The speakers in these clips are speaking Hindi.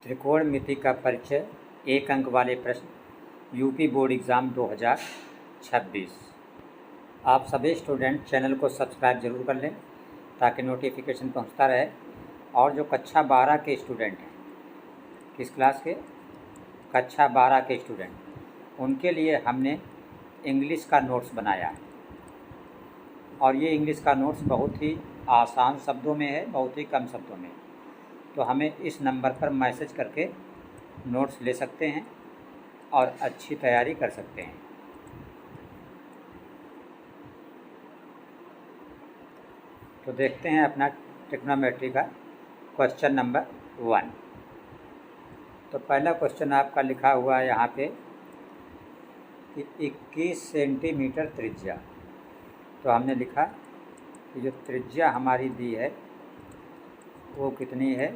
त्रिकोणमिति का परिचय, 1 अंक वाले प्रश्न, यूपी बोर्ड एग्ज़ाम 2026। आप सभी स्टूडेंट चैनल को सब्सक्राइब जरूर कर लें ताकि नोटिफिकेशन पहुंचता रहे। और जो कक्षा 12 के स्टूडेंट हैं, किस क्लास के? कक्षा 12 के स्टूडेंट, उनके लिए हमने इंग्लिश का नोट्स बनाया है। और ये इंग्लिश का नोट्स बहुत ही आसान शब्दों में है, बहुत ही कम शब्दों में। तो हमें इस नंबर पर मैसेज करके नोट्स ले सकते हैं और अच्छी तैयारी कर सकते हैं। तो देखते हैं अपना ट्रिग्नोमेट्री का क्वेश्चन नंबर 1। तो पहला क्वेश्चन आपका लिखा हुआ है यहाँ पे कि 21 सेंटीमीटर त्रिज्या। तो हमने लिखा कि जो त्रिज्या हमारी दी है वो कितनी है?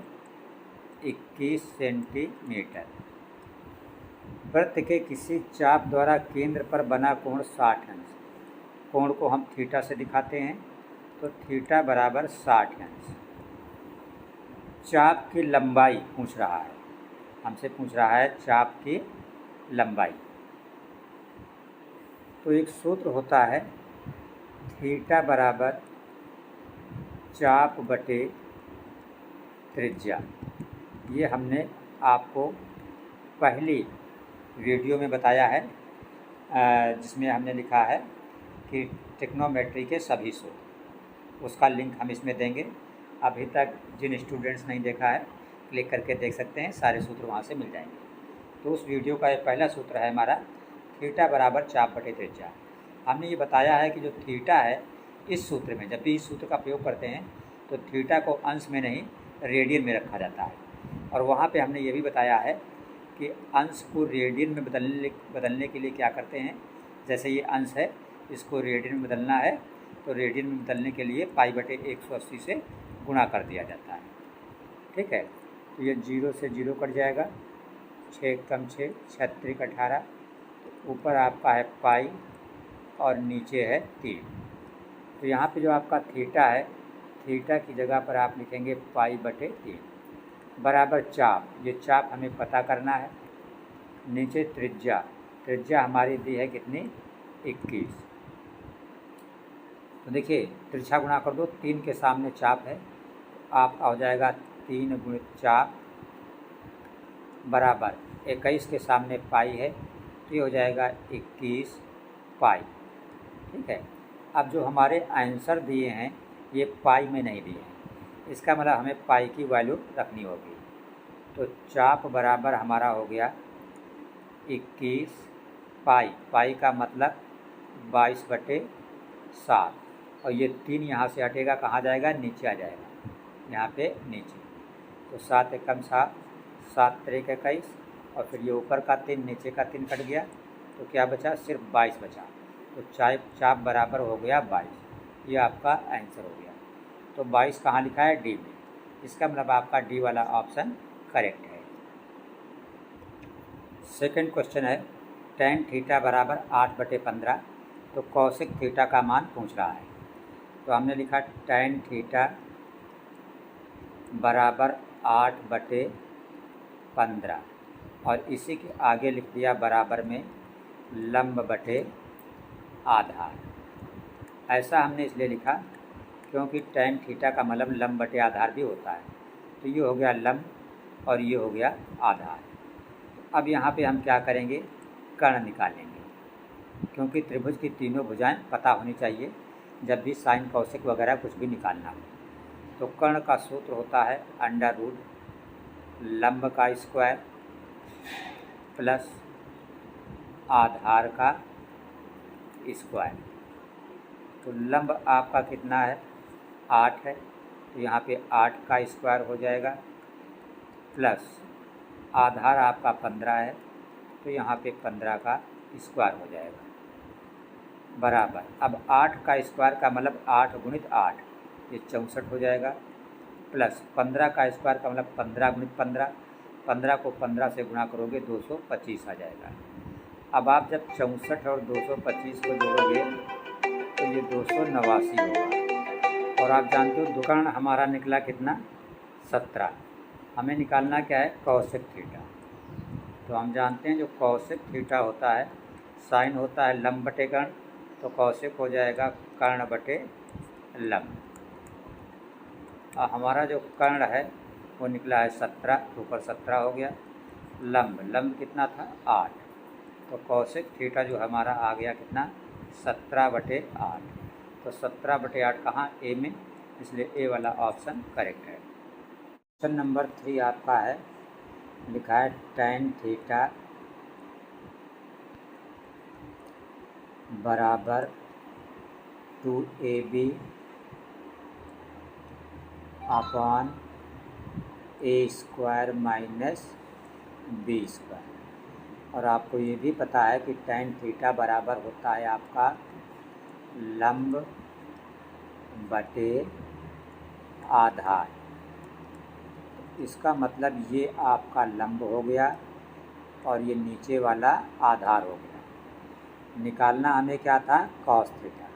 21 सेंटीमीटर। वृत्त के किसी चाप द्वारा केंद्र पर बना कोण 60 अंश। कोण को हम थीटा से दिखाते हैं, तो थीटा बराबर 60 अंश। चाप की लंबाई पूछ रहा है, हमसे पूछ रहा है चाप की लंबाई। तो एक सूत्र होता है थीटा बराबर चाप बटे त्रिज्या। ये हमने आपको पहली वीडियो में बताया है, जिसमें हमने लिखा है कि ट्रिग्नोमेट्री के सभी सूत्र। उसका लिंक हम इसमें देंगे। अभी तक जिन स्टूडेंट्स नहीं देखा है, क्लिक करके देख सकते हैं, सारे सूत्र वहाँ से मिल जाएंगे। तो उस वीडियो का ये पहला सूत्र है हमारा थीटा बराबर चाप बटे त्रिज्या। हमने ये बताया है कि जो थीटा है, इस सूत्र में जब भी इस सूत्र का प्रयोग करते हैं तो थीटा को अंश में नहीं रेडियन में रखा जाता है। और वहाँ पे हमने ये भी बताया है कि अंश को रेडियन में बदलने के लिए क्या करते हैं। जैसे ये अंश है, इसको रेडियन में बदलना है तो रेडियन में बदलने के लिए पाई बटे 180 से गुणा कर दिया जाता है। ठीक है, तो ये 0 से 0 कट जाएगा, 6 कम 6, 6 18। तो ऊपर आपका है पाई और नीचे है 3। तो यहाँ पे जो आपका थीटा है, थीटा की जगह पर आप लिखेंगे पाई बटे 3 बराबर चाप। ये चाप हमें पता करना है। नीचे त्रिज्या, त्रिज्या हमारी दी है कितनी? 21। तो देखिए त्रिज्या गुणा कर दो, 3 के सामने चाप है, आपका हो जाएगा 3 गुणित चाप बराबर 21 के सामने पाई है, तो ये हो जाएगा 21 पाई। ठीक है, अब जो हमारे आंसर दिए हैं ये पाई में नहीं दिए हैं, इसका मतलब हमें पाई की वैल्यू रखनी होगी। तो चाप बराबर हमारा हो गया 21 पाई। पाई का मतलब 22 बटे 7। और ये 3 यहाँ से हटेगा, कहाँ जाएगा? नीचे आ जाएगा, यहाँ पे नीचे। तो 7 एकम 7, 7 त्रिक 21, और फिर ये ऊपर का 3 नीचे का 3 कट गया, तो क्या बचा? सिर्फ 22 बचा। तो चाप बराबर हो गया 22। ये आपका आंसर हो गया। तो 22 कहाँ लिखा है? डी में। इसका मतलब आपका डी वाला ऑप्शन करेक्ट है। सेकंड क्वेश्चन है tan थीटा बराबर 8 बटे 15। तो कौशिक थीटा का मान पूछ रहा है। तो हमने लिखा tan थीटा बराबर 8 बटे 15 और इसी के आगे लिख दिया बराबर में लंब बटे आधार। ऐसा हमने इसलिए लिखा क्योंकि tan थीटा का मतलब लंब बटे आधार भी होता है। तो ये हो गया लंब और ये हो गया आधार। अब यहाँ पे हम क्या करेंगे? कर्ण निकालेंगे, क्योंकि त्रिभुज की तीनों भुजाएं पता होनी चाहिए जब भी साइन कौशिक वगैरह कुछ भी निकालना हो। तो कर्ण का सूत्र होता है अंडर रूट लंब का स्क्वायर प्लस आधार का स्क्वायर। तो लंब आपका कितना है? 8 है, तो यहाँ पे 8 का स्क्वायर हो जाएगा, प्लस आधार आपका 15 है, तो यहाँ पे 15 का स्क्वायर हो जाएगा बराबर। अब 8 का स्क्वायर का मतलब 8 गुणित 8, ये 64 हो जाएगा, प्लस 15 का स्क्वायर का मतलब 15 गुणित 15, 15 को 15 से गुणा करोगे 225 आ जाएगा। अब आप जब 64 और 225 को जोड़ोगे तो ये 289 होगा। और आप जानते हो कर्ण हमारा निकला कितना? 17। हमें निकालना क्या है, कौशिक थीटा। तो हम जानते हैं जो कौशिक थीटा होता है, साइन होता है लंब बटे कर्ण, तो कौशिक हो जाएगा कर्ण बटे लंब। और हमारा जो कर्ण है वो निकला है 17, ऊपर 17 हो गया। लंब कितना था, 8। तो कौशिक थीटा जो हमारा आ गया कितना, 17/8। तो 17/8 कहाँ, ए में, इसलिए ए वाला ऑप्शन करेक्ट है। क्वेश्चन नंबर 3 आपका है, लिखा है tan थीटा बराबर 2ab upon a² minus b²। और आपको ये भी पता है कि tan थीटा बराबर होता है आपका लंब बटे आधार। इसका मतलब ये आपका लंब हो गया और ये नीचे वाला आधार हो गया। निकालना हमें क्या था, cos थीटा।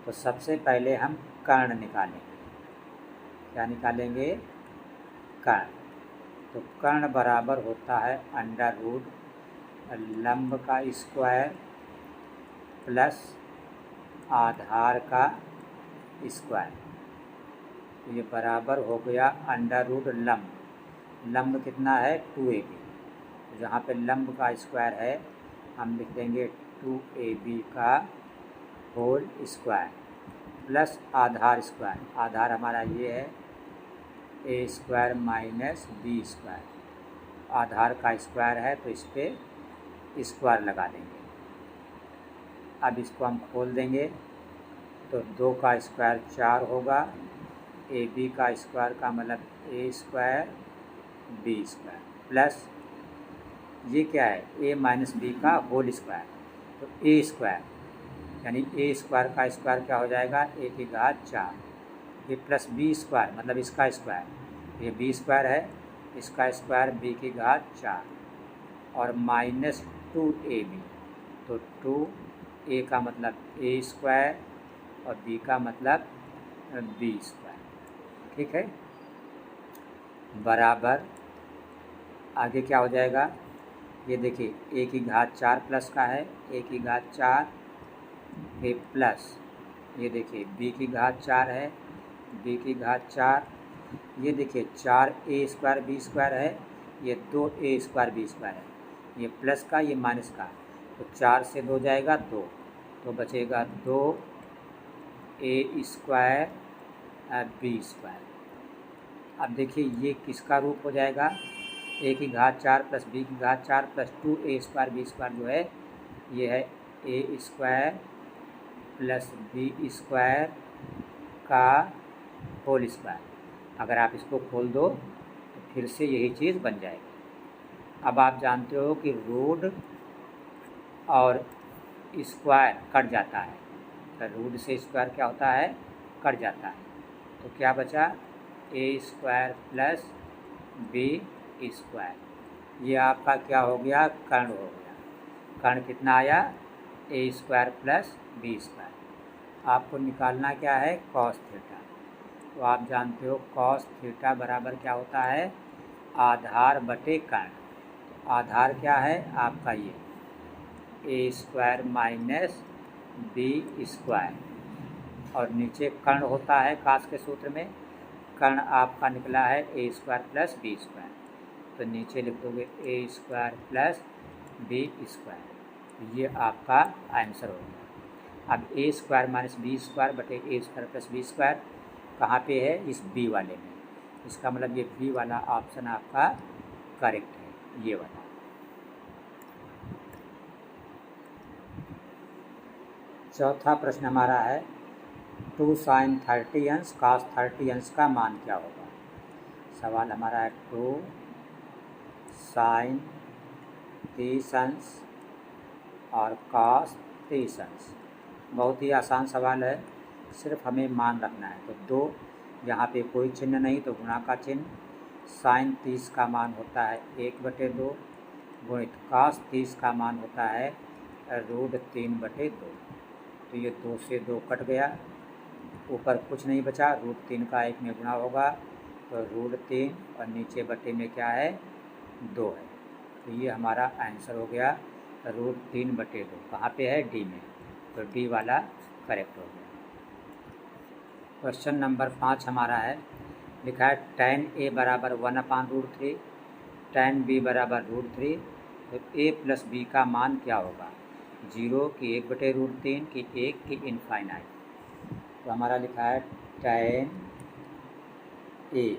तो सबसे पहले हम कर्ण निकालेंगे। क्या निकालेंगे, कर्ण। तो कर्ण बराबर होता है अंडर रूट लंब का स्क्वायर प्लस आधार का स्क्वायर। तो ये बराबर हो गया अंडर रूट लंब कितना है, 2ab। जहाँ पे लंब का स्क्वायर है हम लिख देंगे 2ab का होल स्क्वायर प्लस आधार स्क्वायर। आधार हमारा ये है a² माइनस b²। आधार का स्क्वायर है तो इस पर स्क्वायर लगा देंगे। अब इसको हम खोल देंगे तो 2 का स्क्वायर 4 होगा। ab का स्क्वायर का मतलब a² b² प्लस ये क्या है, a माइनस b का होल स्क्वायर, तो a² यानी a² का स्क्वायर क्या हो जाएगा, a की घात 4। ये प्लस b² मतलब इसका स्क्वायर, ये b² है, इसका स्क्वायर b की घात 4 और माइनस 2ab। तो 2a का मतलब a² और b का मतलब b²। ठीक है, बराबर आगे क्या हो जाएगा, ये देखिए a की घात 4 प्लस का है, a की घात 4 a प्लस ये देखिए b की घात 4 है, b की घात 4, ये देखिए 4a² b² है, ये 2a² b² है, ये प्लस का ये माइनस का, तो 4 से 2 जाएगा 2, तो बचेगा 2a² b²। अब देखिए ये किसका रूप हो जाएगा, a की घात 4 प्लस b की घात 4 प्लस 2a² b² जो है ये है a² प्लस b² का होल स्क्वायर। अगर आप इसको खोल दो तो फिर से यही चीज़ बन जाएगी। अब आप जानते हो कि रूट और स्क्वायर कट जाता है, तो रूट से स्क्वायर क्या होता है, कट जाता है। तो क्या बचा, a² प्लस b²। ये आपका क्या हो गया, कर्ण हो गया। कर्ण कितना आया, a² प्लस b²। आपको निकालना क्या है, cos थीटा। तो आप जानते हो cos थीटा बराबर क्या होता है, आधार बटे कर्ण। आधार क्या है आपका, ये a² माइनस b² और नीचे कर्ण होता है कास के सूत्र में, कर्ण आपका निकला है a² प्लस b²। तो नीचे लिख दोगे a² प्लस b²। ये आपका आंसर होगा। अब a² माइनस b² बटे a² प्लस b² कहाँ पे है, इस b वाले में। इसका मतलब ये b वाला ऑप्शन आपका करेक्ट है, ये वाला। चौथा प्रश्न हमारा है 2 sin 30 अंश cos 30 अंश का मान क्या होगा। सवाल हमारा है 2 sin 30 अंश और cos 30 अंश। बहुत ही आसान सवाल है, सिर्फ हमें मान रखना है। तो 2 यहाँ पे कोई चिन्ह नहीं तो गुणा का चिन्ह, sin 30 का मान होता है 1/2 गुणित cos 30 का मान होता है √3/2। तो ये 2 से 2 कट गया, ऊपर कुछ नहीं बचा, √3 का 1 में गुणा होगा तो √3 और नीचे बटे में क्या है 2 है। तो ये हमारा आंसर हो गया √3/2। कहाँ पे है डी में, तो डी वाला करेक्ट हो गया। क्वेश्चन नंबर 5 हमारा है, लिखा है tan a बराबर 1/√3, tan b बराबर √3, तो a प्लस b का मान क्या होगा, 0 की 1/√3 की 1 की इनफाइनाइट। तो हमारा लिखा है tan a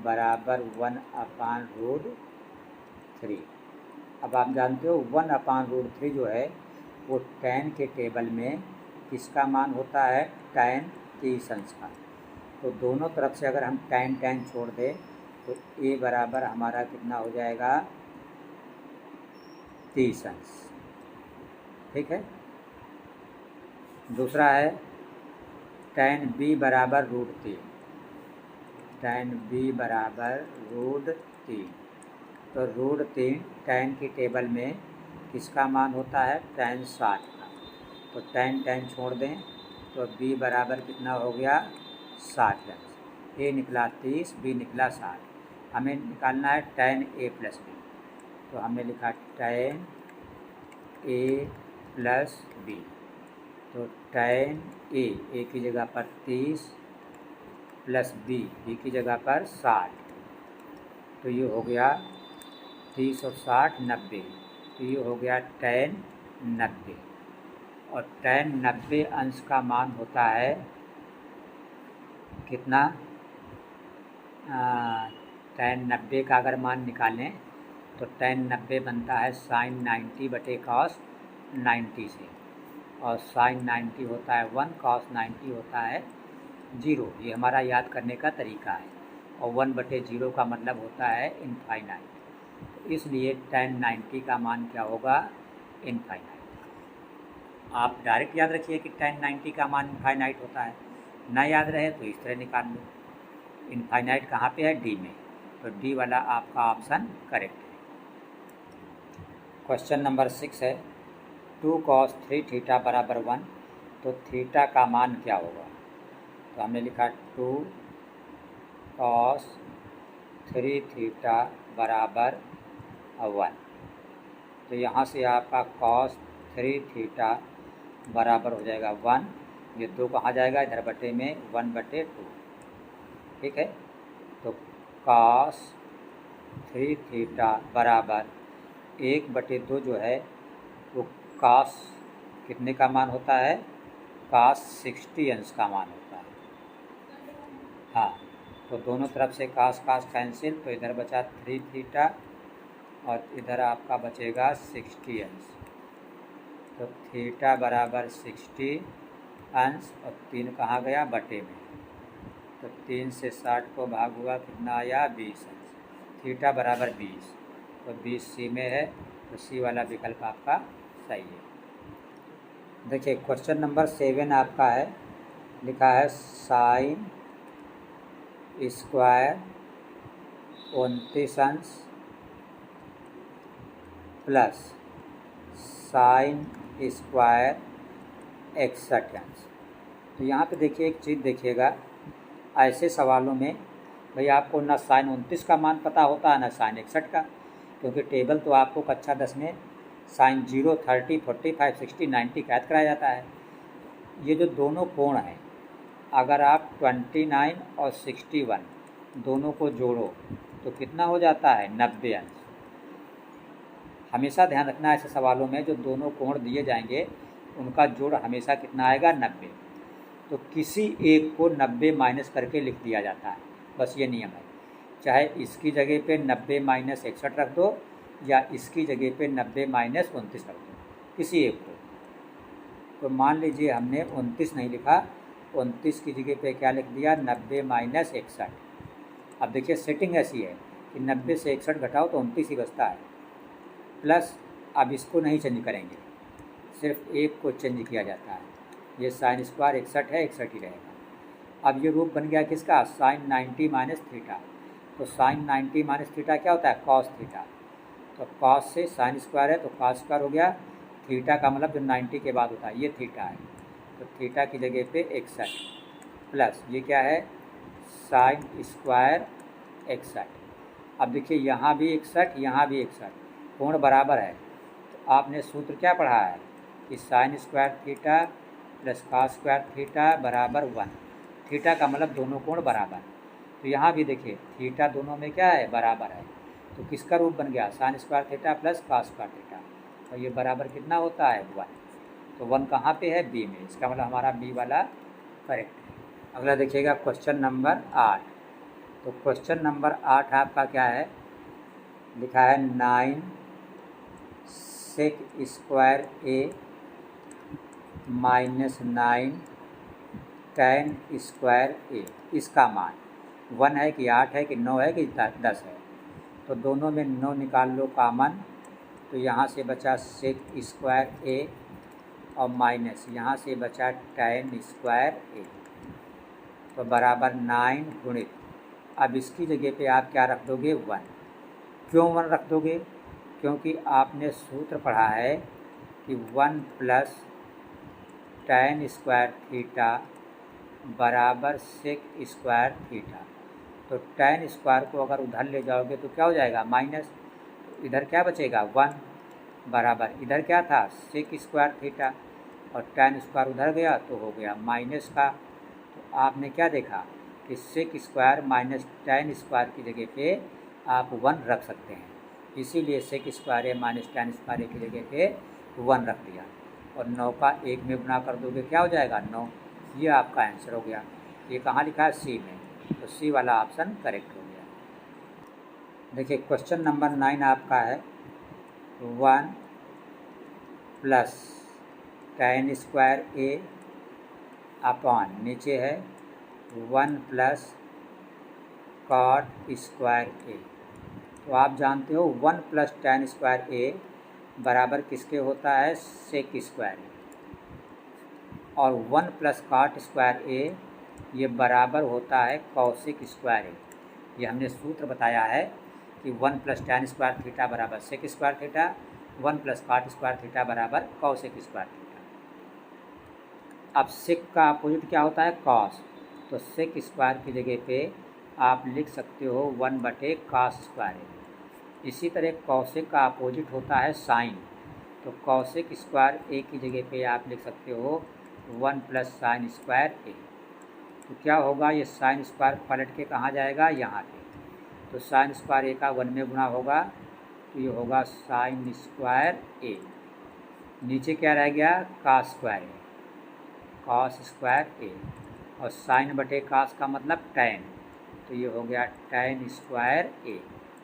बराबर 1/√3। अब आप जानते हो 1/√3 जो है वो tan के टेबल में किसका मान होता है, tan 30 अंश का। तो दोनों तरफ से अगर हम tan छोड़ दें तो a बराबर हमारा कितना हो जाएगा 30 अंश। ठीक है। दूसरा है tan b बराबर √3, tan b बराबर √3। तो √3 tan की टेबल में किसका मान होता है, tan 60 का। तो tan छोड़ दें तो b बराबर कितना हो गया 60 अंश। a निकला 30, b निकला 60। हमें निकालना है tan a प्लस b। तो हमने लिखा tan a प्लस b। तो tan a की जगह पर 30 प्लस b की जगह पर 60। तो ये हो गया 30 और 60 90। तो ये हो गया tan 90। और tan 90 अंश का मान होता है कितना, tan 90 का अगर मान निकालें तो tan 90 बनता है sin 90/cos 90 से। और sin 90 होता है 1, cos 90 होता है 0। ये हमारा याद करने का तरीका है। और 1/0 का मतलब होता है इनफाइनाइट। इसलिए tan 90 का मान क्या होगा, इनफाइनाइट। आप डायरेक्ट याद रखिए कि tan 90 का मान इनफाइनाइट होता है, ना याद रहे तो इस तरह निकाल लो। इनफाइनाइट कहाँ पे है, डी में। तो डी वाला आपका ऑप्शन करेक्ट है। क्वेश्चन नंबर 6 है, 2 cos 3θ बराबर 1। तो थीटा का मान क्या होगा। तो हमने लिखा 2 cos 3θ बराबर 1। तो यहाँ से आपका cos 3θ बराबर हो जाएगा 1। ये 2 कहाँ जाएगा, इधर बटे में 1/2। ठीक है। तो cos 3θ बराबर 1/2 जो है वो cos कितने का मान होता है, cos 60 अंश का मान होता है। हाँ, तो दोनों तरफ से cos कैंसिल, तो इधर बचा 3θ और इधर आपका बचेगा 60 अंश। तो थीटा बराबर 60 अंश और 3 कहाँ गया, बटे में। तो 3 से 60 को भाग हुआ, कितना आया 20 अंश। थीटा बराबर 20। तो 20 सी में है, तो सी वाला विकल्प आपका सही है। देखिए क्वेश्चन नंबर 7 आपका है, लिखा है sin स्क्वायर 29 अंश प्लस sin स्क्वायर 61 अंश। तो यहाँ पे देखिए एक चीज़ देखिएगा, ऐसे सवालों में भाई आपको ना sin 29 का मान पता होता है ना sin 61 का, क्योंकि टेबल तो आपको कक्षा 10 में sin 0, 30, 45, 60, 90 कैद कराया जाता है। ये जो दोनों कोण हैं, अगर आप 29 और 61 दोनों को जोड़ो तो कितना हो जाता है, 90 अंश। हमेशा ध्यान रखना ऐसे सवालों में जो दोनों कोण दिए जाएंगे उनका जोड़ हमेशा कितना आएगा, 90। तो किसी एक को 90 माइनस करके लिख दिया जाता है, बस ये नियम है। चाहे इसकी जगह पे 90 - 61 रख दो या इसकी जगह पे 90 - 29 रख दो, किसी एक को। तो मान लीजिए हमने 29 नहीं लिखा, 29 की जगह पे क्या लिख दिया, 90 - 61। अब देखिए सेटिंग ऐसी है कि 90 से 61 घटाओ तो 29 ही बचता है। प्लस अब इसको नहीं चेंज करेंगे, सिर्फ एक को चेंज किया जाता है। ये sin स्क्वायर 61 है, 61 ही रहेगा। अब ये रूप बन गया किसका, sin 90 - थीटा। तो sin 90 - थीटा क्या होता है, cos थीटा। तो cos से sin स्क्वायर है तो cos स्क्वायर हो गया। थीटा का मतलब जो 90 के बाद होता है, ये थीटा है। तो थीटा की जगह पे 61 प्लस ये क्या है, sin स्क्वायर 61। अब देखिए यहाँ भी 61, यहाँ भी 61, कोण बराबर है। तो आपने सूत्र क्या पढ़ा है कि sine square theta plus cos square theta बराबर 1। थीटा का मतलब दोनों कोण बराबर। तो यहाँ भी देखिए थीटा दोनों में क्या है, बराबर है। तो किसका रूप बन गया, sine square theta plus cos square theta. और ये बराबर कितना होता है, 1। तो 1 कहाँ पे है, बी में। इसका मतलब हमारा बी वाला करेक्ट है। अगला देखिएगा क्वेश्चन नंबर 8। तो क्वेश्चन नंबर 8 आपका क्या है, लिखा है 9 सेक square a minus 9 tan square ए। इसका मान 1 है कि 8 है कि 9 है कि 10 है। तो दोनों में 9 निकाल लो कॉमन। तो यहाँ से बचा सेक स्क्वायर ए और माइनस यहाँ से बचा tan स्क्वायर ए। तो बराबर 9 गुणित, अब इसकी जगह पे आप क्या रख दोगे, 1। क्यों 1 रख दोगे, क्योंकि आपने सूत्र पढ़ा है कि 1 प्लस tan स्क्वायर थीटा बराबर सेक स्क्वायर थीटा। तो tan स्क्वायर को अगर उधर ले जाओगे तो क्या हो जाएगा, माइनस। इधर क्या बचेगा, 1 बराबर, इधर क्या था, सेक स्क्वायर थीटा, और tan स्क्वायर उधर गया तो हो गया माइनस का। तो आपने क्या देखा कि sec square minus tan square की जगह पे आप 1 रख सकते हैं। इसीलिए sec square a minus tan square की जगह पे 1 रख दिया। और 9 का 1 में गुणा कर दोगे क्या हो जाएगा, 9। ये आपका आंसर हो गया। ये कहाँ लिखा है, सी में। तो सी वाला ऑप्शन करेक्ट हो गया। देखिए क्वेश्चन नंबर 9 आपका है 1 प्लस tan स्क्वायर ए अपॉन, नीचे है 1 प्लस कॉट स्क्वायर ए। तो आप जानते हो 1 प्लस tan स्क्वायर ए बराबर किसके होता है, सेक स्क्वायर ए। और 1 प्लस कॉट स्क्वायर ए ये बराबर होता है कॉसेक स्क्वायर ए। ये हमने सूत्र बताया है कि 1 प्लस tan स्क्वायर थीटा बराबर sec square theta, 1 plus cot square theta बराबर कॉसेक स्क्वायर थीटा। अब सेक का अपोजिट क्या होता है, कॉस। तो सेक स्क्वायर की जगह पे आप लिख सकते हो 1/cos स्क्वायर ए। इसी तरह कॉसेक का अपोजिट होता है साइन। तो कॉसेक स्क्वायर ए की जगह पे आप लिख सकते हो 1 प्लस साइन स्क्वायर ए। तो क्या होगा, ये साइन स्क्वायर पलट के कहाँ जाएगा, यहाँ पे। तो साइन स्क्वायर ए का 1 में गुणा होगा तो ये होगा साइन स्क्वायर ए। नीचे क्या रह गया, कॉस स्क्वायर ए, कॉस स्क्वायर ए। और साइन बटे कॉस का मतलब tan। तो ये हो गया tan स्क्वायर ए।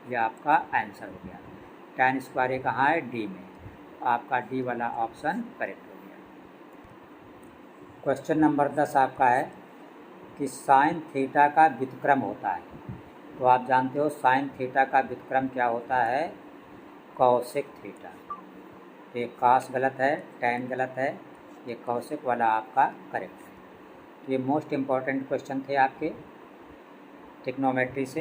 ये आपका आंसर हो गया। tan स्क्वायर ए कहाँ है, डी में। आपका डी वाला ऑप्शन करेक्ट हो गया। क्वेश्चन नंबर 10 आपका है कि साइन थीटा का व्युत्क्रम होता है। तो आप जानते हो साइन थीटा का व्युत्क्रम क्या होता है, कॉसेक थीटा। ये कॉस गलत है, tan गलत है, ये कॉसेक वाला आपका करेक्ट है। ये मोस्ट इम्पॉर्टेंट क्वेश्चन थे आपके ट्रिग्नोमेट्री से।